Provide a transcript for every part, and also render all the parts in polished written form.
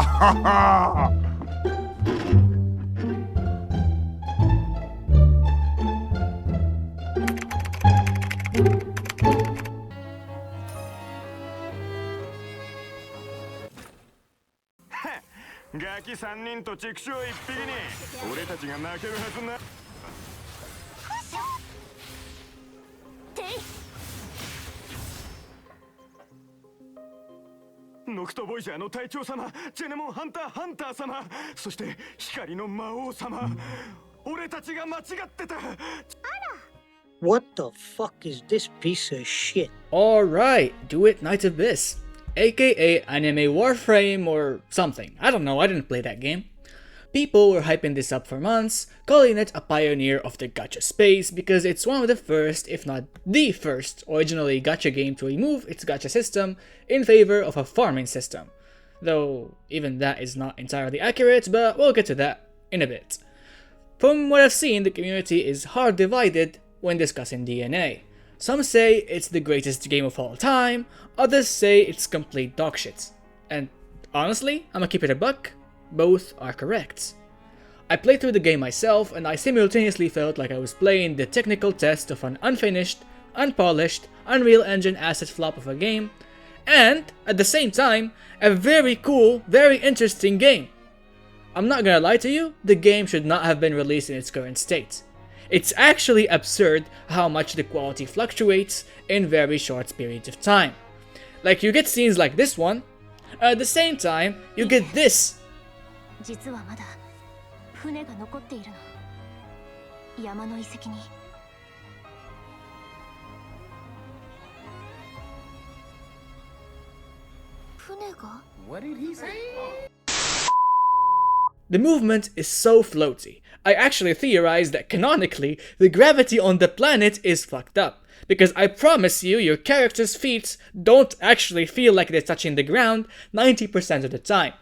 ガキ3人と畜生1匹に俺たちが泣けるはずな。ノクトボイジャーの隊長様、ジェネモンハンター様、そして光の魔王様、俺たちが間違ってた。What the fuck is this piece of shit? Alright, Duet Night Abyss, aka Anime Warframe or something. I don't know, I didn't play that game. People were hyping this up for months, calling it a pioneer of the gacha space because it's one of the first, if not the first, originally gacha game to remove its gacha system in favor of a farming system. Though even that is not entirely accurate, but we'll get to that in a bit. From what I've seen, the community is hard divided when discussing DNA. Some say it's the greatest game of all time, others say it's complete dogshit. And honestly, I'ma keep it a buck. Both are correct. I played through the game myself and I simultaneously felt like I was playing the technical test of an unfinished, unpolished, Unreal Engine asset flop of a game, and at the same time, a very cool, very interesting game. I'm not gonna lie to you, the game should not have been released in its current state. It's actually absurd how much the quality fluctuates in very short periods of time. Like, you get scenes like this one, at the same time, you get this. 実はまだ船が残っているの。山の遺跡に。船が？ What did he say? The movement is so floaty. I actually theorized that canonically, the gravity on the planet is fucked up. Because I promise you, your character's feet don't actually feel like they're touching the ground 90% of the time.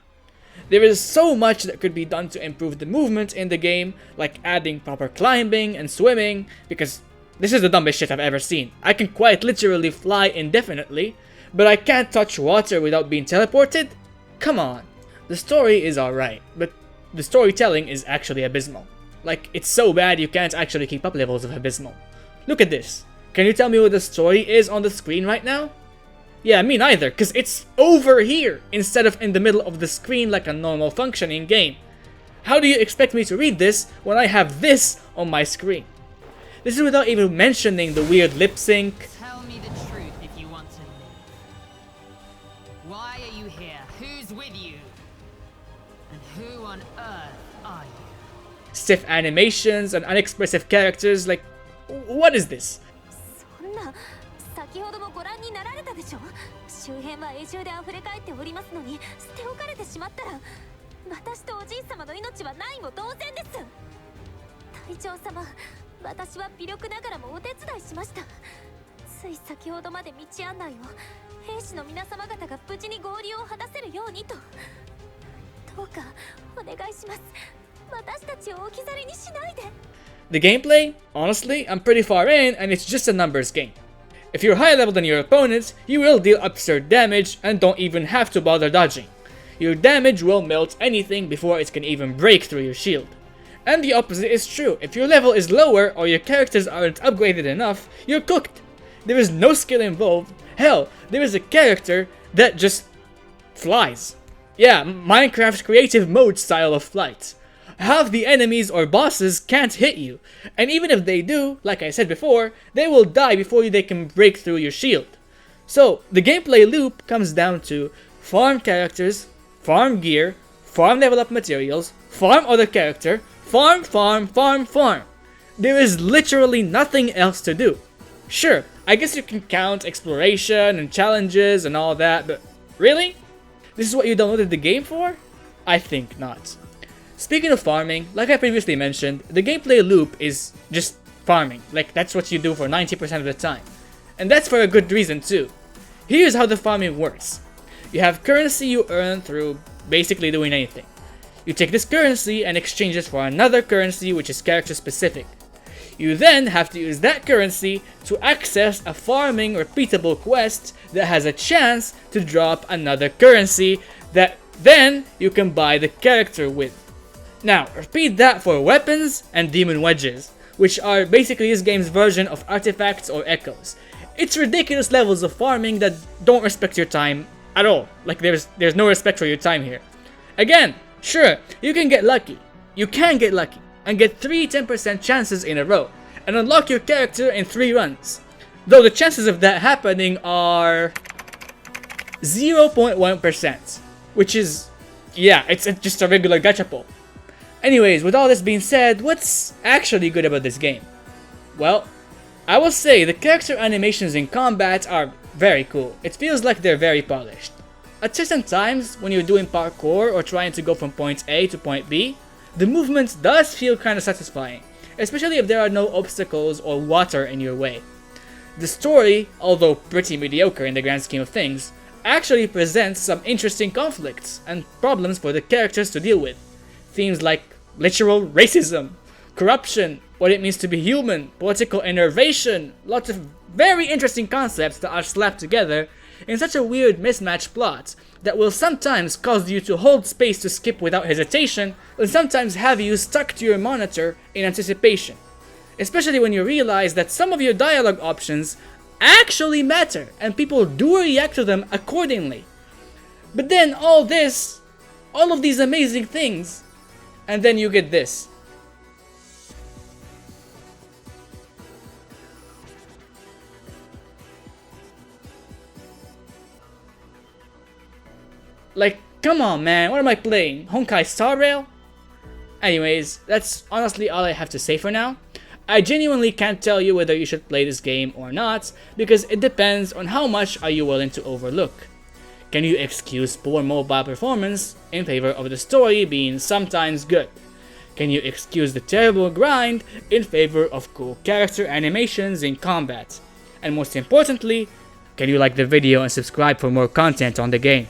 There is so much that could be done to improve the movement in the game, like adding proper climbing and swimming, because this is the dumbest shit I've ever seen. I can quite literally fly indefinitely, but I can't touch water without being teleported? Come on. The story is alright, but the storytelling is actually abysmal. Like, it's so bad you can't actually keep up levels of abysmal. Look at this. Can you tell me what the story is on the screen right now? Yeah, me neither, because it's over here instead of in the middle of the screen like a normal functioning game. How do you expect me to read this when I have this on my screen? This is without even mentioning the weird lip sync. Tell me the truth if you want to live. Why are you here? Who's with you? And who on earth are you? Stiff animations and unexpressive characters, like, what is this? そんな、先ほどもご覧になられたでしょ。周辺は永住で溢れ返っておりますのに、捨て置かれてしまったら、私とおじい様の命はないも同然です。隊長様、私は微力ながらもお手伝いしました。つい先ほどまで道案内を、兵士の皆様方が無事に合流を果たせるようにと。どうかお願いします。私たちを置き去りにしないで。The gameplay? Honestly, I'm pretty far in and it's just a numbers game. If you're higher level than your opponents, you will deal absurd damage and don't even have to bother dodging. Your damage will melt anything before it can even break through your shield. And the opposite is true. If your level is lower or your characters aren't upgraded enough, you're cooked. There is no skill involved. Hell, there is a character that just flies. Yeah, Minecraft's creative mode style of flight. Half the enemies or bosses can't hit you, and even if they do, like I said before, they will die before they can break through your shield. So, the gameplay loop comes down to farm characters, farm gear, farm level up materials, farm other character, farm. There is literally nothing else to do. Sure, I guess you can count exploration and challenges and all that, but really? This is what you downloaded the game for? I think not. Speaking of farming, like I previously mentioned, the gameplay loop is just farming. Like, that's what you do for 90% of the time. And that's for a good reason too. Here's how the farming works. You have currency you earn through basically doing anything. You take this currency and exchange it for another currency which is character specific. You then have to use that currency to access a farming repeatable quest that has a chance to drop another currency that Then you can buy the character with. Now, repeat that for weapons and demon wedges, which are basically this game's version of artifacts or echoes. It's ridiculous levels of farming that don't respect your time at all. Like there's no respect for your time here. Again, sure, you can get lucky. You can get lucky and get 3 10% chances in a row and unlock your character in 3 runs. Though the chances of that happening are 0.1%, which is, yeah, it's just a regular gacha pull. Anyways, with all this being said, what's actually good about this game? Well, I will say the character animations in combat are very cool. It feels like they're very polished. At certain times, when you're doing parkour or trying to go from point A to point B, the movement does feel kinda satisfying, especially if there are no obstacles or water in your way. The story, although pretty mediocre in the grand scheme of things, actually presents some interesting conflicts and problems for the characters to deal with. Themes like literal racism, corruption, what it means to be human, political enervation, lots of very interesting concepts that are slapped together in such a weird mismatched plot that will sometimes cause you to hold space to skip without hesitation, and sometimes have you stuck to your monitor in anticipation. Especially when you realize that some of your dialogue options actually matter and people do react to them accordingly. But then all of these amazing things, and then you get this. Like, come on man, what am I playing? Honkai Star Rail? Anyways, that's honestly all I have to say for now. I genuinely can't tell you whether you should play this game or not, because it depends on how much are you willing to overlook. Can you excuse poor mobile performance in favor of the story being sometimes good? Can you excuse the terrible grind in favor of cool character animations in combat? And most importantly, can you like the video and subscribe for more content on the game?